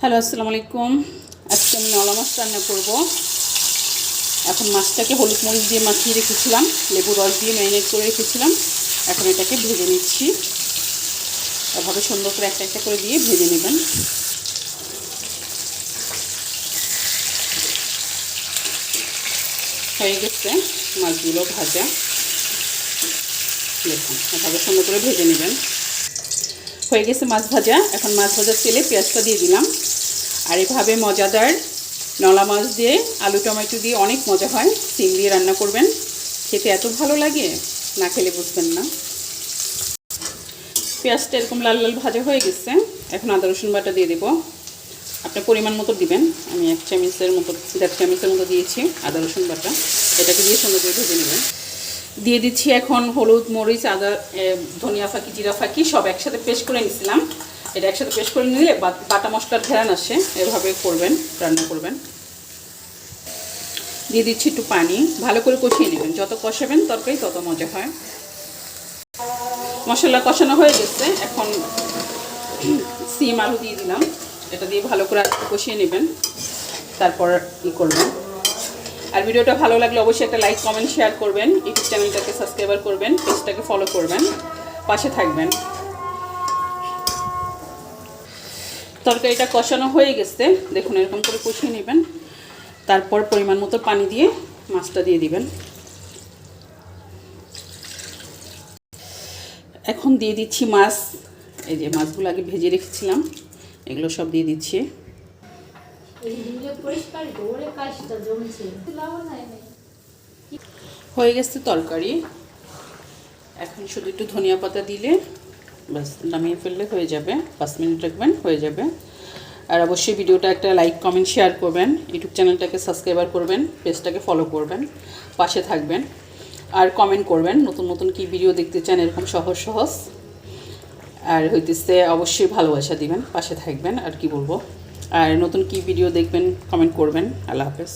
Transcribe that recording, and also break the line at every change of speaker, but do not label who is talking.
Hello, আসসালামু আলাইকুম। আজকে আমি নলা মাছ রান্না করব। এখন মাছটাকে হলুদ মরিচ দিয়ে মাখিয়ে রেখেছিলাম, লেবু রস দিয়ে ম্যারিনেট করে রেখেছিলাম। এখন এটাকে ভেজে নিচ্ছি। এভাবে সুন্দর করে একটা একটা করে দিয়ে ভেজে নেবেন। হয়ে গেছে মাছগুলো ভাজা। দেখুন, এভাবে সুন্দর করে ভেজে নেবেন। হয়ে গেছে মাছ ভাজা। এখন মাছ ভাজার তেলে পেঁয়াজটা দিয়ে দিলাম। আর এভাবে মজাদার নলা মাছ দিয়ে আলু টমেটো দিয়ে অনেক মজা হয়। সিম দিয়ে রান্না করবেন, খেতে এত ভালো লাগে, না খেলে বুঝবেন না। পেঁয়াজটা এরকম লাল লাল ভাজা হয়ে গেছে। এখন আদা রসুন বাটা দিয়ে দেবো। আপনার পরিমাণ মতো দিবেন। আমি 1 চামচের মতো 1.5 চামচের মতো দিয়েছি আদা রসুন বাটা। এটাকে দিয়ে সুন্দর করে ভেজে নেবেন। দিয়ে দিচ্ছি এখন হলুদ মরিচ আদা ধনিয়া ফাঁকি জিরা ফাঁকি সব একসাথে পেস্ট করে নিয়েছিলাম। এটা একসাথে পেস্ট করে নিলে বাটা মশলার ঘেরান আসে। এভাবে করবেন, রান্না করবেন। দিয়ে দিচ্ছি একটু পানি, ভালো করে কষিয়ে নেবেন। যত কষাবেন তরকারি তত মজা হয়। মশলা কষানো হয়ে গেছে। এখন সিম আলু দিয়ে দিলাম। এটা দিয়ে ভালো করে কষিয়ে নেবেন, তারপর করবেন। আর ভিডিওটা ভালো লাগলে অবশ্যই একটা লাইক কমেন্ট শেয়ার করবেন। ইউটিউব চ্যানেলটাকে সাবস্ক্রাইব করবেন, পেজটাকে ফলো করবেন, পাশে থাকবেন। তরকারিটা কষানো হয়ে গেছে, দেখুন এরকম করে কষিয়ে নেবেন। তারপর পরিমাণ মতো পানি দিয়ে মাছটা দিয়ে দিবেন। এখন দিয়ে দিচ্ছি মাছ। এই যে মাছগুলো আগে ভেজে রেখেছিলাম, এগুলো সব দিয়ে দিচ্ছি। হয়ে গেছে তরকারি। এখন শুধু একটু ধনিয়া পাতা দিলে বাস, নামিয়ে ফেললে হয়ে যাবে। 5 মিনিট রাখবেন, হয়ে যাবে। আর অবশ্যই ভিডিওটা একটা লাইক কমেন্ট শেয়ার করবেন, ইউটিউব চ্যানেলটাকে সাবস্ক্রাইব করবেন, পেজটাকে ফলো করবেন, পাশে থাকবেন। আর কমেন্ট করবেন নতুন নতুন কী ভিডিও দেখতে চান, এরকম সহজ সহজ। আর হইতেছে অবশ্যই ভালোবাসা দিবেন, পাশে থাকবেন। আর কি বলবো, আর নতুন কী ভিডিও দেখবেন কমেন্ট করবেন। আল্লাহ হাফেজ।